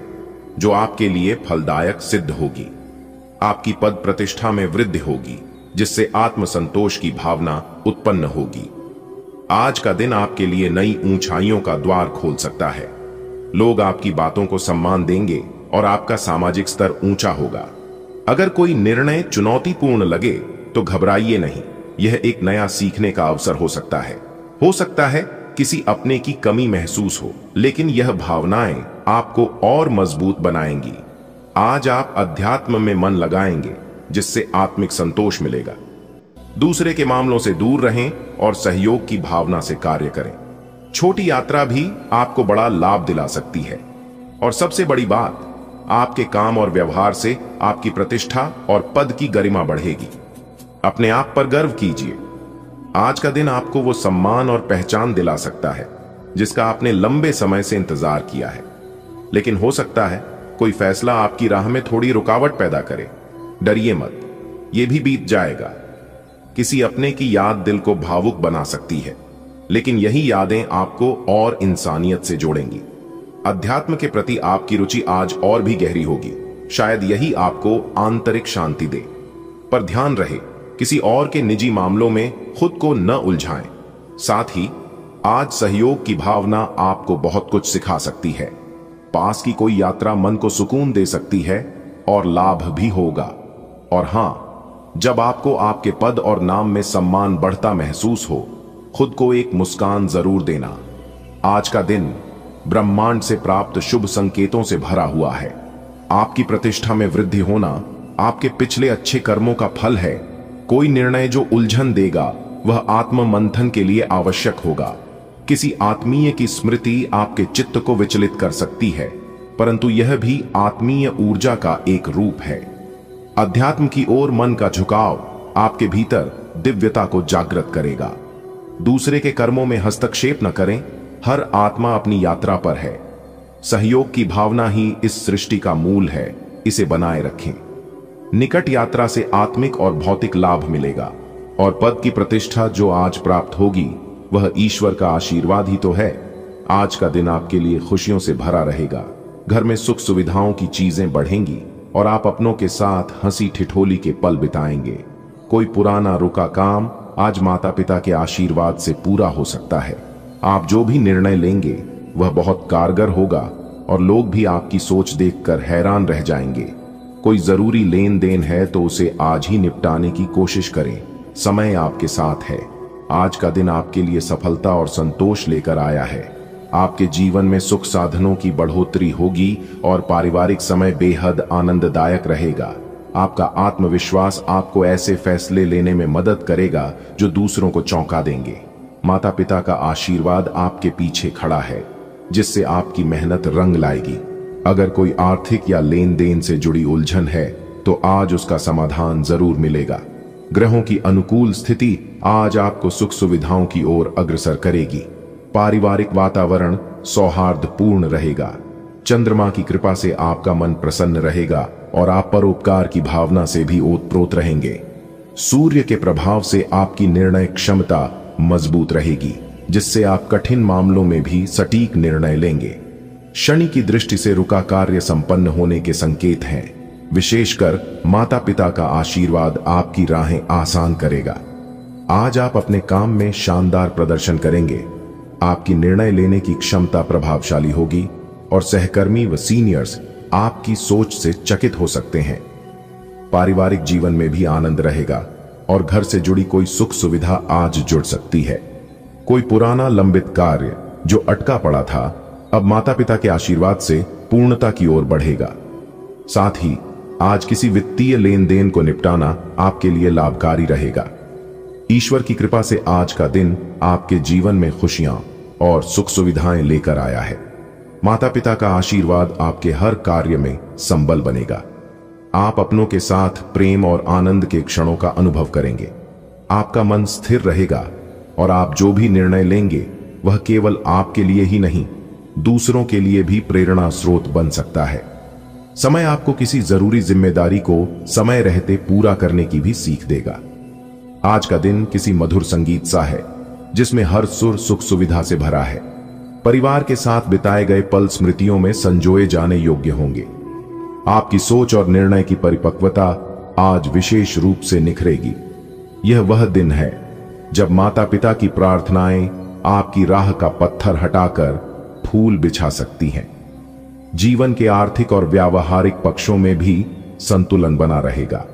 जो आपके लिए फलदायक सिद्ध होगी। आपकी पद प्रतिष्ठा में वृद्धि होगी, जिससे आत्मसंतोष की भावना उत्पन्न होगी। आज का दिन आपके लिए नई ऊंचाइयों का द्वार खोल सकता है। लोग आपकी बातों को सम्मान देंगे और आपका सामाजिक स्तर ऊंचा होगा। अगर कोई निर्णय चुनौतीपूर्ण लगे तो घबराइए नहीं, यह एक नया सीखने का अवसर हो सकता है। हो सकता है किसी अपने की कमी महसूस हो, लेकिन यह भावनाएं आपको और मजबूत बनाएंगी। आज आप अध्यात्म में मन लगाएंगे, जिससे आत्मिक संतोष मिलेगा। दूसरे के मामलों से दूर रहें और सहयोग की भावना से कार्य करें। छोटी यात्रा भी आपको बड़ा लाभ दिला सकती है। और सबसे बड़ी बात, आपके काम और व्यवहार से आपकी प्रतिष्ठा और पद की गरिमा बढ़ेगी। अपने आप पर गर्व कीजिए। आज का दिन आपको वो सम्मान और पहचान दिला सकता है जिसका आपने लंबे समय से इंतजार किया है। लेकिन हो सकता है कोई फैसला आपकी राह में थोड़ी रुकावट पैदा करे। डरिए मत, ये भी बीत जाएगा। किसी अपने की याद दिल को भावुक बना सकती है, लेकिन यही यादें आपको और इंसानियत से जोड़ेंगी। अध्यात्म के प्रति आपकी रुचि आज और भी गहरी होगी। शायद यही आपको आंतरिक शांति दे। पर ध्यान रहे, किसी और के निजी मामलों में खुद को न उलझाएं। साथ ही आज सहयोग की भावना आपको बहुत कुछ सिखा सकती है। पास की कोई यात्रा मन को सुकून दे सकती है और लाभ भी होगा। और हां, जब आपको आपके पद और नाम में सम्मान बढ़ता महसूस हो, खुद को एक मुस्कान जरूर देना। आज का दिन ब्रह्मांड से प्राप्त शुभ संकेतों से भरा हुआ है। आपकी प्रतिष्ठा में वृद्धि होना आपके पिछले अच्छे कर्मों का फल है। कोई निर्णय जो उलझन देगा वह आत्म मंथन के लिए आवश्यक होगा। किसी आत्मीय की स्मृति आपके चित्त को विचलित कर सकती है, परंतु यह भी आत्मीय ऊर्जा का एक रूप है। अध्यात्म की ओर मन का झुकाव आपके भीतर दिव्यता को जागृत करेगा। दूसरे के कर्मों में हस्तक्षेप न करें। हर आत्मा अपनी यात्रा पर है। सहयोग की भावना ही इस सृष्टि का मूल है, इसे बनाए रखें। निकट यात्रा से आत्मिक और भौतिक लाभ मिलेगा, और पद की प्रतिष्ठा जो आज प्राप्त होगी वह ईश्वर का आशीर्वाद ही तो है। आज का दिन आपके लिए खुशियों से भरा रहेगा। घर में सुख सुविधाओं की चीजें बढ़ेंगी और आप अपनों के साथ हंसी ठिठोली के पल बिताएंगे। कोई पुराना रुका काम आज माता पिता के आशीर्वाद से पूरा हो सकता है। आप जो भी निर्णय लेंगे वह बहुत कारगर होगा और लोग भी आपकी सोच देखकर हैरान रह जाएंगे। कोई जरूरी लेन देन है तो उसे आज ही निपटाने की कोशिश करें। समय आपके साथ है। आज का दिन आपके लिए सफलता और संतोष लेकर आया है। आपके जीवन में सुख साधनों की बढ़ोतरी होगी और पारिवारिक समय बेहद आनंददायक रहेगा। आपका आत्मविश्वास आपको ऐसे फैसले लेने में मदद करेगा जो दूसरों को चौंका देंगे। माता पिता का आशीर्वाद आपके पीछे खड़ा है, जिससे आपकी मेहनत रंग लाएगी। अगर कोई आर्थिक या लेन देन से जुड़ी उलझन है तो आज उसका समाधान जरूर मिलेगा। ग्रहों की अनुकूल स्थिति आज आपको सुख सुविधाओं की ओर अग्रसर करेगी। पारिवारिक वातावरण सौहार्दपूर्ण रहेगा। चंद्रमा की कृपा से आपका मन प्रसन्न रहेगा और आप परोपकार की भावना से भी ओतप्रोत रहेंगे। सूर्य के प्रभाव से आपकी निर्णय क्षमता मजबूत रहेगी, जिससे आप कठिन मामलों में भी सटीक निर्णय लेंगे। शनि की दृष्टि से रुका कार्य संपन्न होने के संकेत हैं। विशेषकर माता पिता का आशीर्वाद आपकी राहें आसान करेगा। आज आप अपने काम में शानदार प्रदर्शन करेंगे। आपकी निर्णय लेने की क्षमता प्रभावशाली होगी और सहकर्मी व सीनियर्स आपकी सोच से चकित हो सकते हैं। पारिवारिक जीवन में भी आनंद रहेगा और घर से जुड़ी कोई सुख सुविधा आज जुड़ सकती है। कोई पुराना लंबित कार्य जो अटका पड़ा था अब माता पिता के आशीर्वाद से पूर्णता की ओर बढ़ेगा। साथ ही आज किसी वित्तीय लेन देन को निपटाना आपके लिए लाभकारी रहेगा। ईश्वर की कृपा से आज का दिन आपके जीवन में खुशियां और सुख सुविधाएं लेकर आया है। माता पिता का आशीर्वाद आपके हर कार्य में संबल बनेगा। आप अपनों के साथ प्रेम और आनंद के क्षणों का अनुभव करेंगे। आपका मन स्थिर रहेगा और आप जो भी निर्णय लेंगे वह केवल आपके लिए ही नहीं, दूसरों के लिए भी प्रेरणा स्रोत बन सकता है। समय आपको किसी जरूरी जिम्मेदारी को समय रहते पूरा करने की भी सीख देगा। आज का दिन किसी मधुर संगीत सा है, जिसमें हर सुर सुख सुविधा से भरा है। परिवार के साथ बिताए गए पल स्मृतियों में संजोए जाने योग्य होंगे। आपकी सोच और निर्णय की परिपक्वता आज विशेष रूप से निखरेगी। यह वह दिन है जब माता पिता की प्रार्थनाएं आपकी राह का पत्थर हटाकर फूल बिछा सकती हैं। जीवन के आर्थिक और व्यावहारिक पक्षों में भी संतुलन बना रहेगा।